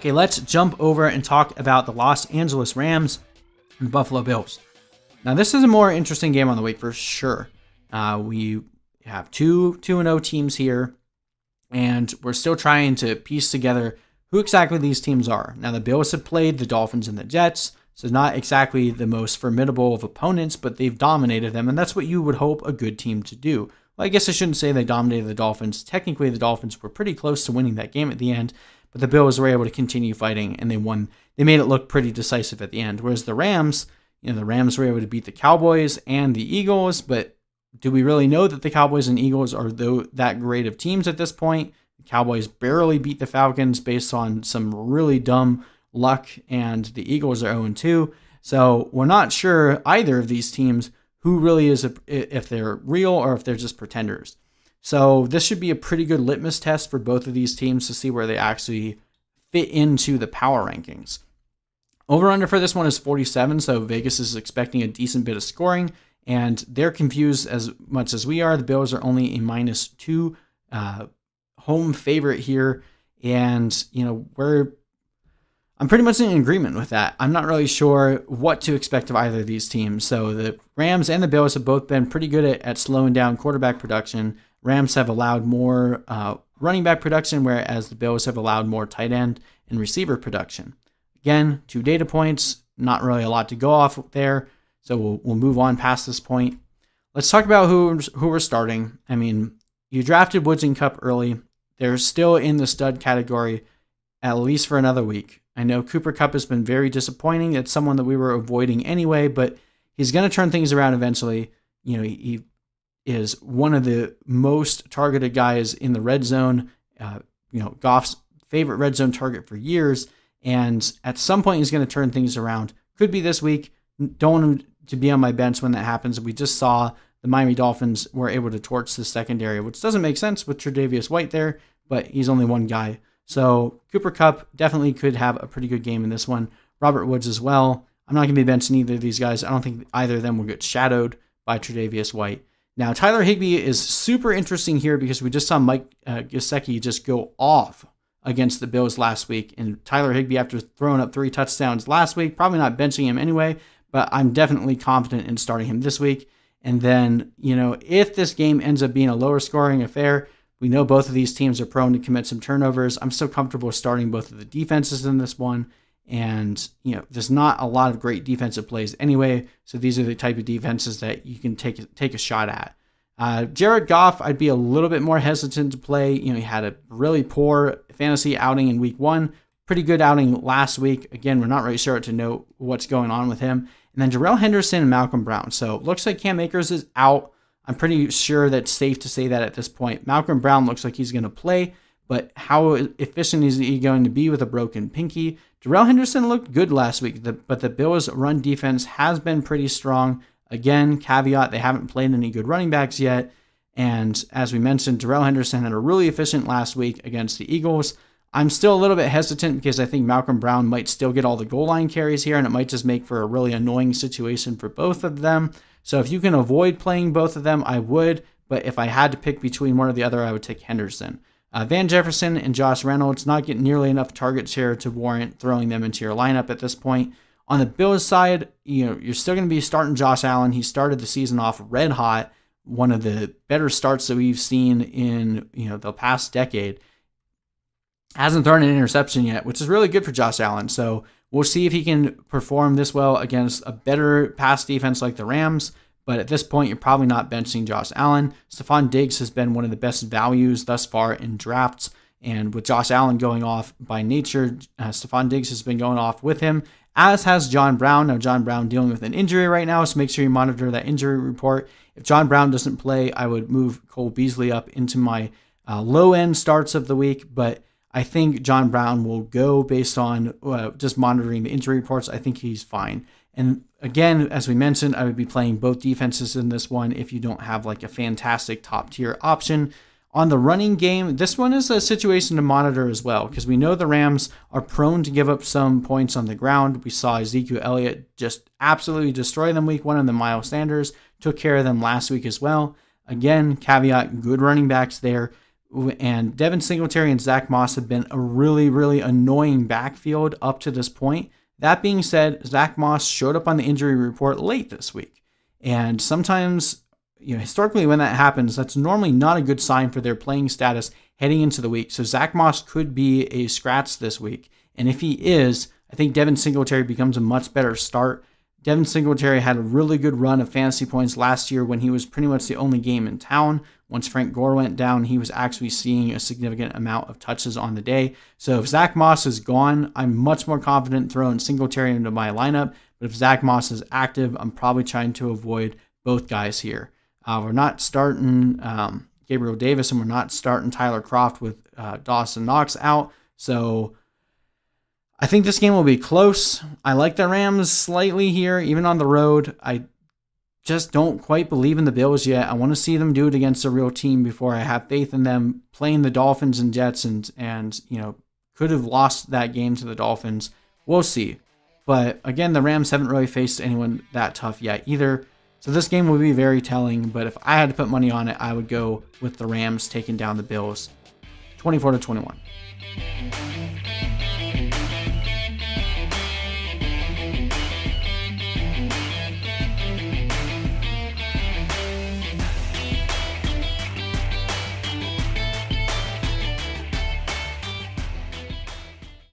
Okay, let's jump over and talk about the Los Angeles Rams and the Buffalo Bills. Now, this is a more interesting game on the week for sure. We have two 2-0 teams here, and we're still trying to piece together who exactly these teams are. Now, the Bills have played the Dolphins and the Jets, so not exactly the most formidable of opponents, but they've dominated them, and that's what you would hope a good team to do. Well, I guess I shouldn't say they dominated the Dolphins. Technically, the Dolphins were pretty close to winning that game at the end, but the Bills were able to continue fighting, and they won. They made it look pretty decisive at the end. Whereas the Rams, the Rams were able to beat the Cowboys and the Eagles, but do we really know that the Cowboys and Eagles are that great of teams at this point? The Cowboys barely beat the Falcons based on some really dumb luck, and the Eagles are 0-2. So we're not sure either of these teams who really is, if they're real or if they're just pretenders. So this should be a pretty good litmus test for both of these teams to see where they actually fit into the power rankings. Over-under for this one is 47, so Vegas is expecting a decent bit of scoring, and they're confused as much as we are. The Bills are only a -2 home favorite here, and I'm pretty much in agreement with that. I'm not really sure what to expect of either of these teams. So the Rams and the Bills have both been pretty good at slowing down quarterback production. Rams have allowed more running back production, whereas the Bills have allowed more tight end and receiver production. Again, 2 data points, not really a lot to go off there. So we'll move on past this point. Let's talk about who we're starting. I mean, you drafted Woods and Kupp early. They're still in the stud category, at least for another week. I know Cooper Kupp has been very disappointing. It's someone that we were avoiding anyway, but he's going to turn things around eventually. He is one of the most targeted guys in the red zone. Goff's favorite red zone target for years, and at some point he's going to turn things around. Could be this week. Don't want him to be on my bench when that happens. We just saw the Miami Dolphins were able to torch the secondary, which doesn't make sense with Tre'Davious White there, but he's only one guy. So Cooper Kupp definitely could have a pretty good game in this one. Robert Woods as well. I'm not going to be benching either of these guys. I don't think either of them will get shadowed by Tre'Davious White. Now, Tyler Higbee is super interesting here because we just saw Mike Gesicki just go off against the Bills last week. And Tyler Higbee, after throwing up 3 touchdowns last week, probably not benching him anyway, but I'm definitely confident in starting him this week. And then, if this game ends up being a lower scoring affair, we know both of these teams are prone to commit some turnovers. I'm still comfortable starting both of the defenses in this one. And, there's not a lot of great defensive plays anyway. So these are the type of defenses that you can take a shot at. Jared Goff, I'd be a little bit more hesitant to play. He had a really poor fantasy outing in week 1. Pretty good outing last week. Again, we're not really sure to know what's going on with him. And then Darrell Henderson and Malcolm Brown. So it looks like Cam Akers is out. I'm pretty sure that's safe to say that at this point. Malcolm Brown looks like he's going to play, but how efficient is he going to be with a broken pinky? Darrell Henderson looked good last week, but the Bills' run defense has been pretty strong. Again, caveat, they haven't played any good running backs yet. And as we mentioned, Darrell Henderson had a really efficient last week against the Eagles. I'm still a little bit hesitant because I think Malcolm Brown might still get all the goal line carries here, and it might just make for a really annoying situation for both of them. So if you can avoid playing both of them, I would. But if I had to pick between one or the other, I would take Henderson. Van Jefferson and Josh Reynolds not getting nearly enough targets here to warrant throwing them into your lineup at this point. On the Bills side, you're still going to be starting Josh Allen. He started the season off red hot, one of the better starts that we've seen in the past decade. Hasn't thrown an interception yet, which is really good for Josh Allen. So we'll see if he can perform this well against a better pass defense like the Rams. But at this point, you're probably not benching Josh Allen. Stefon Diggs has been one of the best values thus far in drafts. And with Josh Allen going off by nature, Stefon Diggs has been going off with him, as has John Brown. Now, John Brown dealing with an injury right now, so make sure you monitor that injury report. If John Brown doesn't play, I would move Cole Beasley up into my low-end starts of the week. But I think John Brown will go based on just monitoring the injury reports. I think he's fine. And again, as we mentioned, I would be playing both defenses in this one if you don't have like a fantastic top tier option. On the running game, this one is a situation to monitor as well because we know the Rams are prone to give up some points on the ground. We saw Ezekiel Elliott just absolutely destroy them week 1, and then Miles Sanders took care of them last week as well. Again, caveat, good running backs there. And Devin Singletary and Zach Moss have been a really, really annoying backfield up to this point. That being said, Zach Moss showed up on the injury report late this week. And sometimes, historically when that happens, that's normally not a good sign for their playing status heading into the week. So Zach Moss could be a scratch this week. And if he is, I think Devin Singletary becomes a much better start. Devin Singletary had a really good run of fantasy points last year when he was pretty much the only game in town. Once Frank Gore went down, he was actually seeing a significant amount of touches on the day. So if Zach Moss is gone, I'm much more confident throwing Singletary into my lineup. But if Zach Moss is active, I'm probably trying to avoid both guys here. We're not starting Gabriel Davis, and we're not starting Tyler Kroft with Dawson Knox out. So I think this game will be close. I like the Rams slightly here, even on the road. I just don't quite believe in the Bills yet. I want to see them do it against a real team before I have faith in them. Playing the Dolphins and Jets and could have lost that game to the Dolphins. We'll see. But again, the Rams haven't really faced anyone that tough yet either. So this game will be very telling. But if I had to put money on it, I would go with the Rams taking down the Bills 24-21.